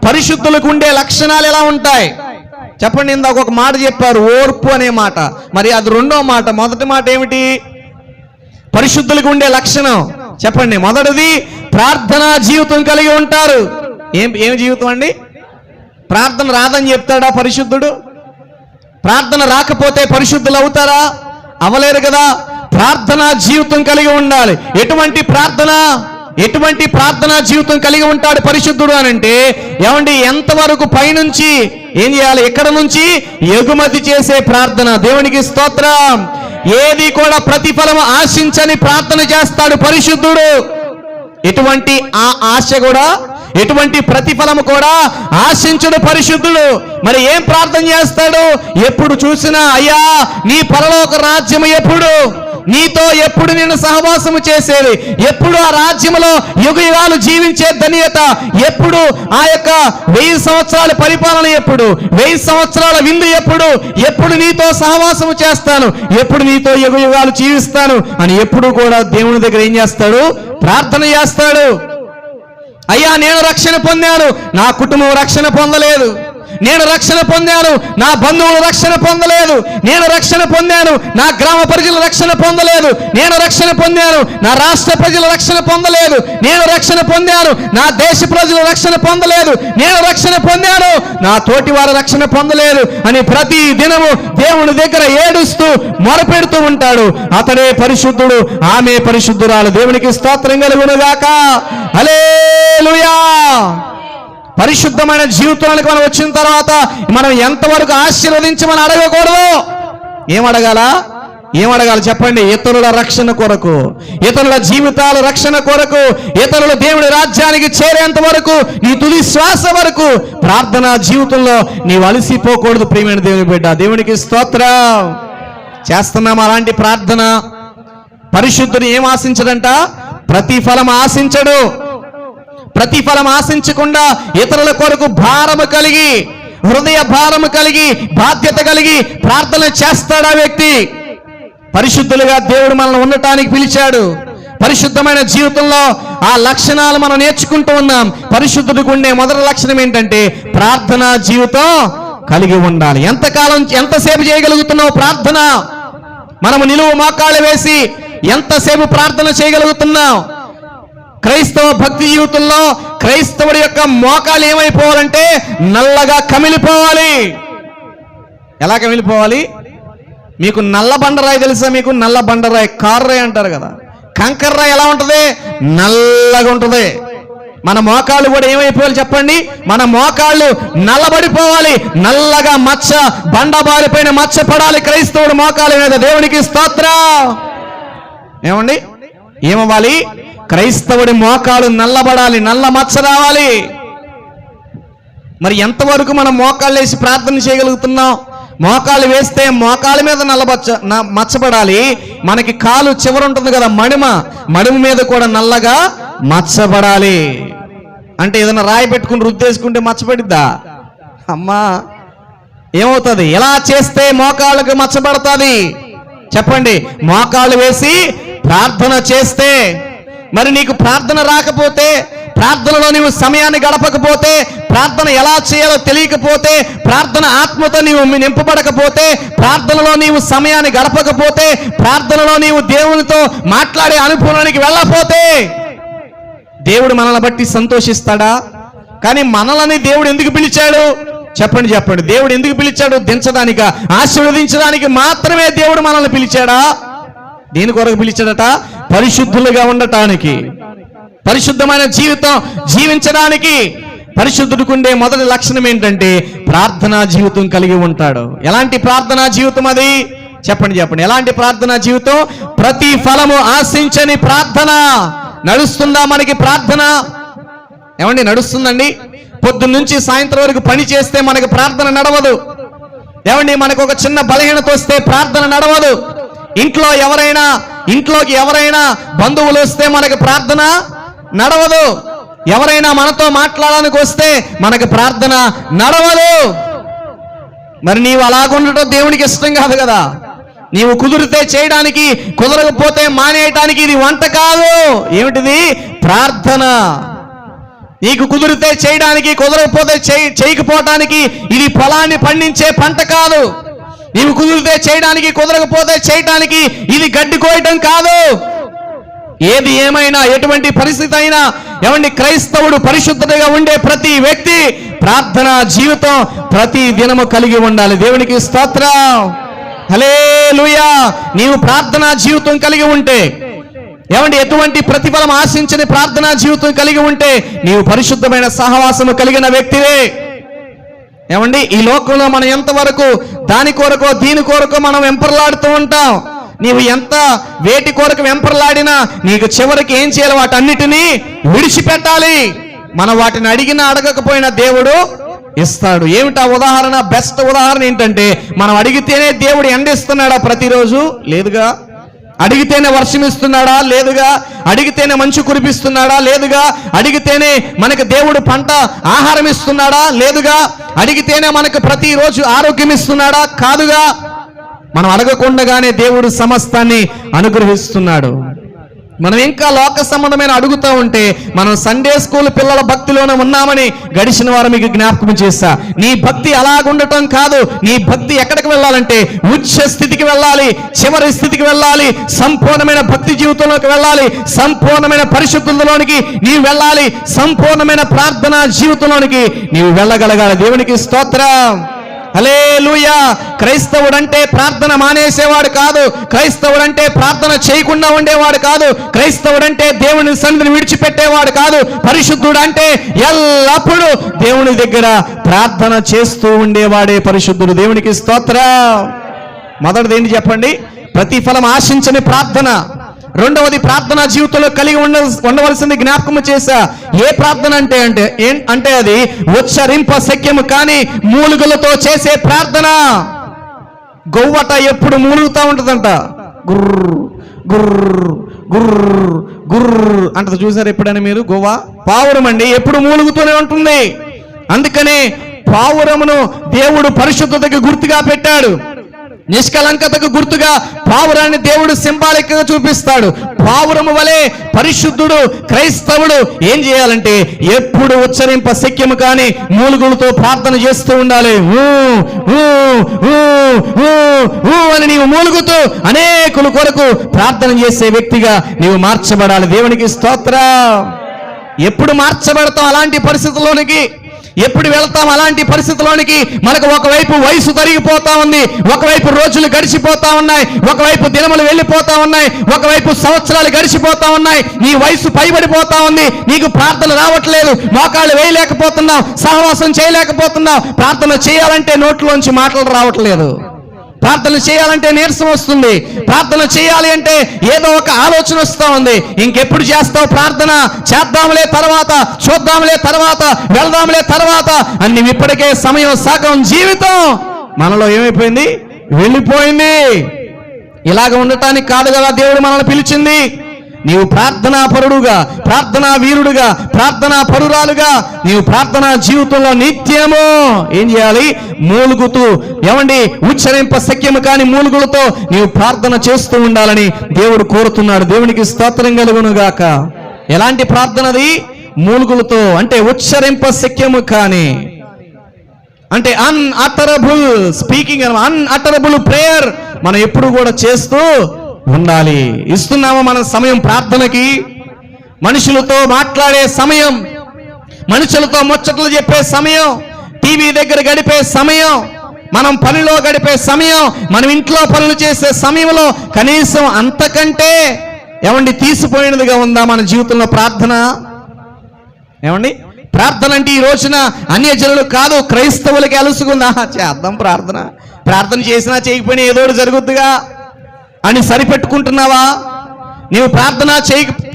పరిశుద్ధులకు ఉండే లక్షణాలు ఎలా ఉంటాయి చెప్పండి. ఇందాక ఒక మాట చెప్పారు, ఓర్పు అనే మాట. మరి అది రెండో మాట. మొదటి మాట ఏమిటి? పరిశుద్ధులకు ఉండే లక్షణం చెప్పండి. మొదటిది ప్రార్థనా జీవితం కలిగి ఉంటారు. ఏం జీవితం అండి? ప్రార్థన రాదని చెప్తాడా పరిశుద్ధుడు? ప్రార్థన రాకపోతే పరిశుద్ధులు అవుతారా? అవలేరు కదా. ప్రార్థనా జీవితం కలిగి ఉండాలి. ఎటువంటి ప్రార్థనా జీవితం కలిగి ఉంటాడు పరిశుద్ధుడు అనంటే ఏమండి, ఎంతవరకు పైనుంచి ఏం చేయాలి? ఎక్కడ నుంచి ఎగుమతి చేసే ప్రార్థన. దేవునికి స్తోత్రం. ఏది కూడా ప్రతిఫలం ఆశించని ప్రార్థన చేస్తాడు పరిశుద్ధుడు. ఎటువంటి ప్రతిఫలం కూడా ఆశించడు పరిశుద్ధుడు. మరి ఏం ప్రార్థన చేస్తాడు? ఎప్పుడు చూసినా అయ్యా నీ పరలోక రాజ్యం ఎప్పుడు, నీతో ఎప్పుడు నేను సహవాసము చేసేది, ఎప్పుడు ఆ రాజ్యంలో యుగయుగాలు జీవించే ధన్యత, ఎప్పుడు ఆ యొక్క 1000 సంవత్సరాల పరిపాలన, ఎప్పుడు 1000 సంవత్సరాల విందు, ఎప్పుడు నీతో సహవాసము చేస్తాను, ఎప్పుడు నీతో యుగయుగాలు జీవిస్తాను అని ఎప్పుడు కూడా దేవుని దగ్గర ఏం చేస్తాడు? ప్రార్థన చేస్తాడు. అయ్యా నేను రక్షణ పొందాను, నా కుటుంబం రక్షణ పొందలేదు. నేను రక్షణ పొందాను, నా బంధువులు రక్షణ పొందలేదు. నేను రక్షణ పొందాను, నా గ్రామ ప్రజలు రక్షణ పొందలేదు. నేను రక్షణ పొందాను, నా రాష్ట్ర ప్రజలు రక్షణ పొందలేదు. నేను రక్షణ పొందాను, నా దేశ ప్రజలు రక్షణ పొందలేదు. నేను రక్షణ పొందాను, నా తోటి వారు రక్షణ పొందలేదు అని ప్రతి దినము దేవుని దగ్గర ఏడుస్తూ మొరపెడుతూ ఉంటాడు. అతడే పరిశుద్ధుడు, ఆమె పరిశుద్ధురాలు. దేవునికి స్తోత్రం కలుగునుగాక. హల్లెలూయా. పరిశుద్ధమైన జీవితానికి మనం వచ్చిన తర్వాత మనం ఎంతవరకు ఆశీర్వదించమని అడగకూడదు. ఏమడగాలి చెప్పండి? ఇతరుల రక్షణ కొరకు, ఇతరుల జీవితాల రక్షణ కొరకు, ఇతరుల దేవుడి రాజ్యానికి చేరేంత వరకు, నీ తుది శ్వాస వరకు ప్రార్థనా జీవితంలో నీవు అలసిపోకూడదు. ప్రియమైన దేవుని బిడ్డ, దేవునికి స్తోత్రం. చేస్తున్నాం అలాంటి ప్రార్థన. పరిశుద్ధుడు ఏం ఆశించడంట? ప్రతిఫలం ఆశించడు. ప్రతిఫలం ఆశించకుండా ఇతరుల కొరకు భారము కలిగి, హృదయ భారము కలిగి, బాధ్యత కలిగి ప్రార్థన చేస్తాడు ఆ వ్యక్తి. పరిశుద్ధులుగా దేవుడు మనల్ని ఉండటానికి పిలిచాడు. పరిశుద్ధమైన జీవితంలో ఆ లక్షణాలు మనం నేర్చుకుంటూ ఉన్నాం. పరిశుద్ధుడికి ఉండే మొదటి లక్షణం ఏంటంటే ప్రార్థనా జీవితం కలిగి ఉండాలి. ఎంతసేపు చేయగలుగుతున్నావు ప్రార్థన? మనము నిలువు మోకాళ్ళు వేసి ఎంతసేపు ప్రార్థన చేయగలుగుతున్నాం? క్రైస్తవ భక్తి జీవితంలో క్రైస్తవుడి యొక్క మోకాలు ఏమైపోవాలంటే నల్లగా కమిలిపోవాలి. ఎలా కమిలిపోవాలి? మీకు నల్ల బండరాయి తెలుసా? మీకు నల్ల బండరాయి, కార్రాయి అంటారు కదా. కంకర్రాయి ఎలా ఉంటుంది? నల్లగా ఉంటుంది. మన మోకాళ్ళు కూడా ఏమైపోవాలి చెప్పండి? మన మోకాళ్ళు నల్లబడిపోవాలి. నల్లగా బండబారిపైన మచ్చ పడాలి క్రైస్తవుడు మోకాళ్ళ మీద. దేవునికి స్తోత్రం. ఏమండి, ఏమవ్వాలి? క్రైస్తవుడి మోకాలు నల్లబడాలి, నల్ల మచ్చ రావాలి. మరి ఎంతవరకు మనం మోకాళ్ళు వేసి ప్రార్థన చేయగలుగుతున్నాం? మోకాళ్ళు వేస్తే మోకాళ్ళ మీద మచ్చపడాలి. మనకి కాలు చివర ఉంటుంది కదా, మడిమ మీద కూడా నల్లగా మచ్చపడాలి. అంటే ఏదైనా రాయి పెట్టుకుని రుద్దేసుకుంటే మచ్చపడిద్దా? అమ్మా, ఏమవుతుంది? ఎలా చేస్తే మోకాళ్ళకు మచ్చపడుతుంది చెప్పండి? మోకాళ్ళు వేసి ప్రార్థన చేస్తే. మరి నీకు ప్రార్థన రాకపోతే, ప్రార్థనలో నీవు సమయాన్ని గడపకపోతే, ప్రార్థన ఎలా చేయాలో తెలియకపోతే, ప్రార్థన ఆత్మతో నీవు నింపబడకపోతే, ప్రార్థనలో నీవు సమయాన్ని గడపకపోతే, ప్రార్థనలో నీవు దేవునితో మాట్లాడే అనుభవానికి వెళ్ళకపోతే దేవుడు మనల్ని బట్టి సంతోషిస్తాడా? కానీ మనల్ని దేవుడు ఎందుకు పిలిచాడు చెప్పండి? దేవుడు ఎందుకు పిలిచాడు? దించడానిక, ఆశీర్వదించడానికి మాత్రమే దేవుడు మనల్ని పిలిచాడా? దేని కొరకు పిలిచాడట? పరిశుద్ధులుగా ఉండటానికి, పరిశుద్ధమైన జీవితం జీవించడానికి. పరిశుద్ధుడికి ఉండే మొదటి లక్షణం ఏంటంటే ప్రార్థనా జీవితం కలిగి ఉంటాడు. ఎలాంటి ప్రార్థనా జీవితం అది? చెప్పండి. ఎలాంటి ప్రార్థనా జీవితం? ప్రతిఫలము ఆశించని ప్రార్థన. నడుస్తుందా మనకి ప్రార్థన? ఏమండి, నడుస్తుందండి? పొద్దున్న నుంచి సాయంత్రం వరకు పని చేస్తే మనకి ప్రార్థన నడవదు. ఏమండి, మనకు ఒక చిన్న బలహీనత వస్తే ప్రార్థన నడవదు. ఇంట్లోకి ఎవరైనా బంధువులు వస్తే మనకి ప్రార్థన నడవదు. ఎవరైనా మనతో మాట్లాడడానికి వస్తే మనకి ప్రార్థన నడవదు. మరి నీవు అలాగుండటం దేవునికి ఇష్టం కాదు కదా. నీవు కుదిరితే చేయడానికి, కుదరకపోతే మానేయటానికి ఇది వంట కాదు. ఏమిటిది? ప్రార్థన. నీకు కుదిరితే చేయడానికి, కుదరకపోతే చేయకపోవటానికి ఇది పొలాన్ని పండించే పంట కాదు. నీవు కుదిరితే చేయడానికి, కుదరకపోతే చేయటానికి ఇది గడ్డి కోయటం కాదు. ఏది ఏమైనా, ఎటువంటి పరిస్థితి అయినా, ఏమండి, క్రైస్తవుడు పరిశుద్ధతగా ఉండే ప్రతి వ్యక్తి ప్రార్థనా జీవితం ప్రతి దినము కలిగి ఉండాలి. దేవునికి స్తోత్రం, హల్లెలూయా. నీవు ప్రార్థనా జీవితం కలిగి ఉంటే, ఏమండి, ఎటువంటి ప్రతిఫలం ఆశించని ప్రార్థనా జీవితం కలిగి ఉంటే నీవు పరిశుద్ధమైన సహవాసము కలిగిన వ్యక్తివే. ఏమండి, ఈ లోకంలో మనం ఎంతవరకు దాని కొరకు దీని కొరకు మనం వెంపర్లాడుతూ ఉంటాం. నీవు ఎంత వేటి కొరకు వెంపర్లాడినా నీకు చివరికి ఏం చేయాలి? వాటన్నిటినీ విడిచిపెట్టాలి. మనం వాటిని అడిగినా అడగకపోయినా దేవుడు ఇస్తాడు. ఏమిటా ఉదాహరణ? బెస్ట్ ఉదాహరణ ఏంటంటే, మనం అడిగితేనే దేవుడు ఎండిస్తున్నాడా ప్రతిరోజు? లేదుగా. అడిగితేనే వర్షం ఇస్తున్నాడా? లేదుగా. అడిగితేనే మంచు కురిపిస్తున్నాడా? లేదుగా. అడిగితేనే మనకు దేవుడు పంట ఆహారం ఇస్తున్నాడా? లేదుగా. అడిగితేనే మనకు ప్రతిరోజు ఆరోగ్యం ఇస్తున్నాడా? కాదుగా. మనం అడగకుండానే దేవుడు సమస్తాన్ని అనుగ్రహిస్తున్నాడు. మనం ఇంకా లోక సంబంధమైన అడుగుతూ ఉంటే మనం సండే స్కూల్ పిల్లల భక్తిలోనే ఉన్నామని గడిచిన వారం మీకు జ్ఞాపకం చేశా. నీ భక్తి అలాగుండటం కాదు. నీ భక్తి ఎక్కడికి వెళ్ళాలంటే ఉచ్చ స్థితికి వెళ్ళాలి, చివరి స్థితికి వెళ్ళాలి, సంపూర్ణమైన భక్తి జీవితంలోకి వెళ్ళాలి, సంపూర్ణమైన పరిశుద్ధతలోనికి నీవు వెళ్ళాలి, సంపూర్ణమైన ప్రార్థనా జీవితంలోనికి నీవు వెళ్ళగలగాలి. దేవునికి స్తోత్రం, హల్లెలూయా. క్రైస్తవుడంటే ప్రార్థన మానేసేవాడు కాదు. క్రైస్తవుడంటే ప్రార్థన చేయకుండా ఉండేవాడు కాదు. క్రైస్తవుడంటే దేవుని సన్నిధిని విడిచిపెట్టేవాడు కాదు. పరిశుద్ధుడు అంటే ఎల్లప్పుడూ దేవుని దగ్గర ప్రార్థన చేస్తూ ఉండేవాడే పరిశుద్ధుడు. దేవునికి స్తోత్రం. మొదటిది ఏంటి చెప్పండి? ప్రతిఫలం ఆశించని ప్రార్థన. రెండవది ప్రార్థనా జీవితంలో కలిగి ఉండవలసింది జ్ఞాపకం చేశా. ఏ ప్రార్థన అంటే అది ఉచ్చరింప శక్యము కానీ మూలుగులతో చేసే ప్రార్థన. గొవ్వట ఎప్పుడు మూలుగుతా ఉంటుందంట. గుర్రు గుర్రు గుర్రు గుర్రు అంటది. చూసారు ఎప్పుడైనా మీరు? గొవ్వ పావురం అండి, ఎప్పుడు మూలుగుతూనే ఉంటుంది. అందుకనే పావురమును దేవుడు పరిశుద్ధతకు గుర్తుగా పెట్టాడు. నిష్కలంకతకు గుర్తుగా పావురాన్ని దేవుడు సింబాలిక్ గా చూపిస్తాడు. పావురము వలె పరిశుద్ధుడు క్రైస్తవుడు ఏం చేయాలంటే ఎప్పుడు ఉచ్చరింప శక్యము కానీ మూలుగులతో ప్రార్థన చేస్తూ ఉండాలి. అని నీవు మూలుగుతూ అనేకుల కొరకు ప్రార్థన చేసే వ్యక్తిగా నీవు మార్చబడాలి. దేవునికి స్తోత్రం. ఎప్పుడు మార్చబడతాం అలాంటి పరిస్థితుల్లోనికి? ఎప్పుడు వెళ్తాం అలాంటి పరిస్థితుల్లోనికి? మనకు ఒకవైపు వయసు తరిగిపోతా ఉంది, ఒకవైపు రోజులు గడిచిపోతా ఉన్నాయి, ఒకవైపు దినములు వెళ్ళిపోతా ఉన్నాయి, ఒకవైపు సంవత్సరాలు గడిచిపోతా ఉన్నాయి. నీ వయసు పైబడిపోతా ఉంది, నీకు ప్రార్థన రావట్లేదు, మోకాళ్ళు వేయలేకపోతున్నావు, సహవాసం చేయలేకపోతున్నావు. ప్రార్థన చేయాలంటే నోట్లోంచి మాటలు రావట్లేదు. ప్రార్థన చేయాలంటే నీరసం వస్తుంది. ప్రార్థన చేయాలి అంటే ఏదో ఒక ఆలోచన వస్తూ ఉంది. ఇంకెప్పుడు చేస్తావు ప్రార్థన? చేద్దాంలే తర్వాత, చూద్దాంలే తర్వాత, వెళ్దాంలే తర్వాత అని ఇప్పటికే సమయం సగం జీవితం మనలో ఏమైపోయింది? వెళ్ళిపోయింది. ఇలాగ ఉండటానికి కాదు కదా దేవుడు మనల్ని పిలిచింది. నీవు ప్రార్థనా పరుడుగా, ప్రార్థనా వీరుడుగా, ప్రార్థనా పరురాలుగా నీవు ప్రార్థనా జీవితంలో నిత్యము ఏం చేయాలి? మూలుగుతూ, ఏమండి, ఉచ్చరింప శక్యము కాని మూలుగులతో నీవు ప్రార్థన చేస్తూ ఉండాలని దేవుడు కోరుతున్నాడు. దేవునికి స్తోత్రం కలుగును గాక. ఎలాంటి ప్రార్థనది? మూలుగులతో అంటే ఉచ్చరింప శక్యము కాని, అంటే అన్అటరబుల్ స్పీకింగ్, అన్అటరబుల్ ప్రేయర్ మనం ఎప్పుడు కూడా చేస్తూ ఉండాలి. ఇస్తున్నామా మన సమయం ప్రార్థనకి? మనుషులతో మాట్లాడే సమయం, మనుషులతో ముచ్చట్లు చెప్పే సమయం, టీవీ దగ్గర గడిపే సమయం, మనం పనిలో గడిపే సమయం, మనం ఇంట్లో పనులు చేసే సమయంలో కనీసం అంతకంటే ఏమండి తీసిపోయినదిగా ఉందా మన జీవితంలో ప్రార్థన? ఏమండి, ప్రార్థన అంటే ఈ రోజున అన్యజనులు కాదు, క్రైస్తవులకి అలుసుకుందా? చేద్దాం ప్రార్థన, ప్రార్థన చేసినా చేయకపోయినా ఏదో జరుగుద్దిగా అని సరిపెట్టుకుంటున్నావా? నీవు ప్రార్థన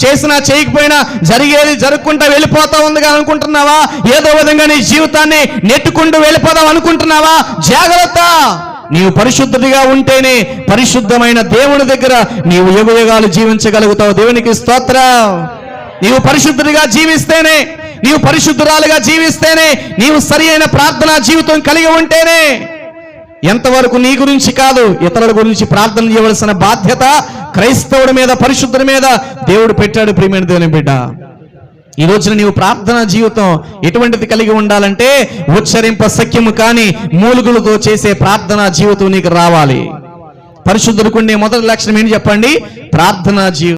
చేసినా చేయకపోయినా జరిగేది జరుపుకుంటా వెళ్ళిపోతా ఉందిగా అనుకుంటున్నావా? ఏదో విధంగా నీ జీవితాన్ని నెట్టుకుంటూ వెళ్ళిపోదాం అనుకుంటున్నావా? జాగ్రత్త. నీవు పరిశుద్ధుడిగా ఉంటేనే పరిశుద్ధమైన దేవుని దగ్గర నీవు యుగయుగాలు జీవించగలుగుతావు. దేవునికి స్తోత్రం. నీవు పరిశుద్ధుడిగా జీవిస్తేనే, నీవు పరిశుద్ధురాలుగా జీవిస్తేనే, నీవు సరి అయిన ప్రార్థనా జీవితం కలిగి ఉంటేనే ఎంతవరకు నీ గురించి కాదు ఇతరుల గురించి ప్రార్థన చేయవలసిన బాధ్యత క్రైస్తవుడి మీద, పరిశుద్ధుడి మీద దేవుడు పెట్టాడు. ప్రియమైన దేవుని బిడ్డ, ఈ రోజున నీవు ప్రార్థనా జీవితం ఎటువంటిది కలిగి ఉండాలంటే ఉచ్చరింప సఖ్యము కానీ మూలుగులతో చేసే ప్రార్థనా జీవితం నీకు రావాలి. పరిశుద్ధుడికి ఉండే మొదటి లక్షణం ఏంటి చెప్పండి? ప్రార్థనా జీవితం.